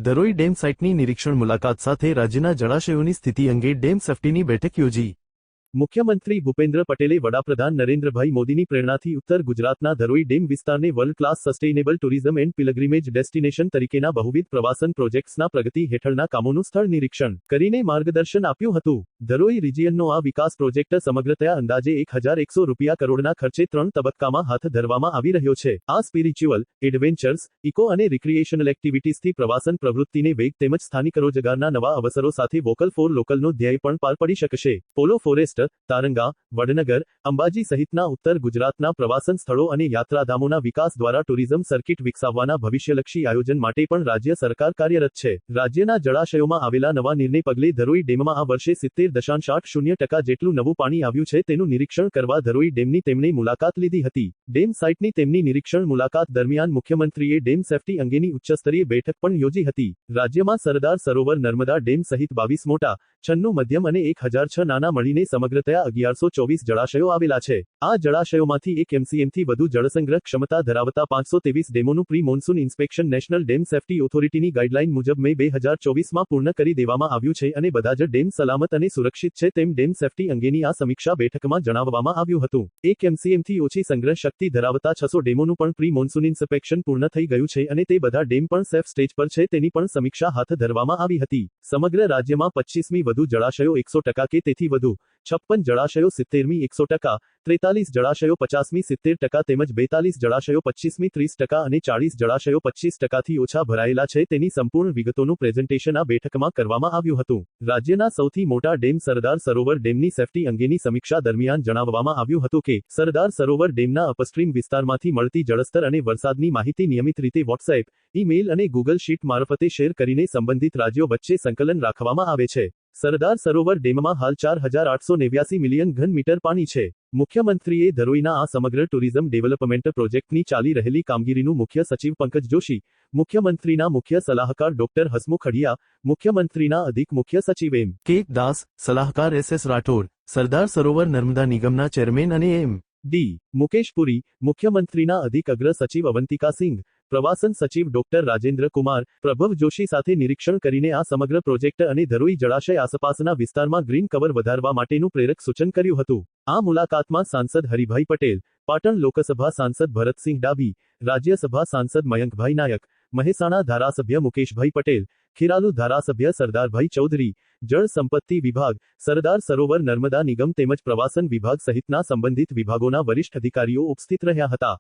Dharoi dam સાઇટની નિરીક્ષણ મુલાકાત સાથે રાજ્યના જળાશયોની સ્થિતિ અંગે ડેમ સેફ્ટીની બેઠક યોજી। મુખ્યમંત્રી ભૂપેન્દ્ર પટેલે વડાપ્રધાન નરેન્દ્રભાઈ મોદીની પ્રેરણાથી ઉત્તર ગુજરાતના ધરોઈ ડેમ વિસ્તારને world class sustainable tourism and pilgrimage destination તરીકેના બહુવિધ પ્રવાસન પ્રોજેક્ટ્સના પ્રગતિ હેઠળના કામોનું સ્થળ નિરીક્ષણ કરીને માર્ગદર્શન આપ્યું હતું। ધરોઈ રિજિયનનો આ વિકાસ પ્રોજેક્ટ સમગ્રતયા અંદાજે 1100 રૂપિયા કરોડના ખર્ચે 3 તબક્કામાં હાથ ધરવામાં આવી રહ્યો છે। આ સ્પિરિચ્યુઅલ, એડવેન્ચર્સ, ઇકો અને રિક્રિએશનલ એક્ટિવિટીઝથી પ્રવાસન પ્રવૃત્તિને વેગ તેમજ સ્થાનિક રોજગારના નવા અવસરો સાથે વોકલ ફોર લોકલનો ધ્યેય પણ પાર પડી શકશે। પોલો ફોરેસ્ટ, તારંગા, વડનગર, અંબાજી સહિતના ઉત્તર ગુજરાતના પ્રવાસન સ્થળો અને યાત્રાધામોના વિકાસ દ્વારા ટુરિઝમ સર્કિટ વિકસાવવાના ભવિષ્યલક્ષી આયોજન માટે પણ રાજ્ય સરકાર કાર્યરત છે। રાજ્યના જળાશયોમાં આવેલા નવા નીરને પગલે ધરોઈ ડેમમાં આ વર્ષે 70.80% જેટલું નવું પાણી આવ્યું છે તેનું નિરીક્ષણ કરવા ધરોઈ ડેમની તેમણે મુલાકાત લીધી હતી। ડેમ સાઇટની તેમની નિરીક્ષણ મુલાકાત દરમિયાન મુખ્યમંત્રીએ ડેમ સેફ્ટી અંગેની ઉચ્ચસ્તરીય બેઠક પણ યોજી હતી। રાજ્યમાં સરદાર સરોવર નર્મદા ડેમ સહિત 22 મોટા, 96 મધ્યમ અને 1006 નાના મળીને સમગ્રતયા 1124 જળાશયો આવેલા છે। આ જળાશયોમાંથી 1 MCMથી વધુ જળસંગ્રહ ક્ષમતા ધરાવતા 523 ડેમોનું pre monsoon inspection national dam safety ઓથોરિટીની ગાઈડલાઈન મુજબ મે 2024માં પૂર્ણ કરી દેવામાં આવ્યું છે અને બધા જ ડેમ સલામત અને સુરક્ષિત છે તેમ ડેમ સેફ્ટી અંગેની આ સમીક્ષા બેઠકમાં જણાવવામાં આવ્યું હતું। 1 MCMથી ઓછી સંગ્રહ શક્તિ ધરાવતા 600 ડેમોનું પણ પ્રી મોન્સૂન ઇન્સ્પેક્શન પૂર્ણ થઈ ગયું છે અને તે બધા ડેમ પણ સેફ સ્ટેજ પર છે તેની પણ સમીક્ષા હાથ ધરવામાં આવી હતી। સમગ્ર રાજ્યમાં 25મી વધુ જળાશયો 100% કે તેથી વધુ, 56 જળાશયો 70મી 100%, 43 જળાશયો 50મી 70% તેમજ 42 જળાશયો 25મી 30% અને 40 જળાશયો 25%થી ઓછા ભરાયેલા છે તેની સંપૂર્ણ વિગતોનું પ્રેઝન્ટેશન આ બેઠકમાં કરવામાં આવ્યું હતું। રાજ્યના સૌથી મોટા ડેમ સરદાર સરોવર ડેમની સેફ્ટી અંગેની સમીક્ષા દરમિયાન જણાવવામાં આવ્યું હતું કે સરદાર સરોવર ડેમના અપસ્ટ્રીમ વિસ્તારમાંથી મળતી જળસ્તર અને વરસાદની માહિતી નિયમિત રીતે વોટ્સએપ, ઈમેલ અને ગૂગલ શીટ મારફતે શેર કરીને સંબંધિત રાજ્યો વચ્ચે સંકલન રાખવામાં આવે છે। સરદાર સરોવર ડેમમાં હાલ 4889 મિલિયન ઘન મીટર પાણી છે। મુખ્યમંત્રીએ ધરોઈના આ સમગ્ર ટુરિઝમ ડેવલપમેન્ટ પ્રોજેક્ટની ચાલી રહેલી કામગીરીનું મુખ્ય સચિવ પંકજ જોશી, મુખ્યમંત્રીના મુખ્ય સલાહકાર ડોક્ટર હસમુખ અઢિયા, મુખ્યમંત્રીના અધિક મુખ્ય સચિવ એમ.કે. દાસ, સલાહકાર એસ.એસ. રાઠોડ, સરદાર સરોવર નર્મદા નિગમના ચેરમેન અને એમ.ડી. મુકેશ પુરી, મુખ્યમંત્રીના અધિક અગ્ર સચિવ અવંતિકા સિંઘ, પ્રવાસન સચિવ ડોક્ટર રાજેન્દ્ર કુમાર, પ્રભવ જોશી સાથે નિરીક્ષણ કરીને આ સમગ્ર પ્રોજેક્ટ અને ધરોઈ જળાશય આસપાસના વિસ્તારમાં ગ્રીન કવર વધારવા માટેનું પ્રેરક સૂચન કર્યું હતું। આ મુલાકાતમાં સાંસદ હરિભાઈ પટેલ, પાટણ લોકસભા સાંસદ ભરતસિંહ ડાભી, રાજ્યસભા સાંસદ મયંકભાઈ નાયક, મહેસાણા ધારાસભ્ય મુકેશભાઈ પટેલ, ખેરાલુ ધારાસભ્ય સરદારભાઈ ચૌધરી, જળ સંપત્તિ વિભાગ, સરદાર સરોવર નર્મદા નિગમ તેમજ પ્રવાસન વિભાગ સહિતના સંબંધિત વિભાગોના વરિષ્ઠ અધિકારીઓ ઉપસ્થિત રહ્યા હતા।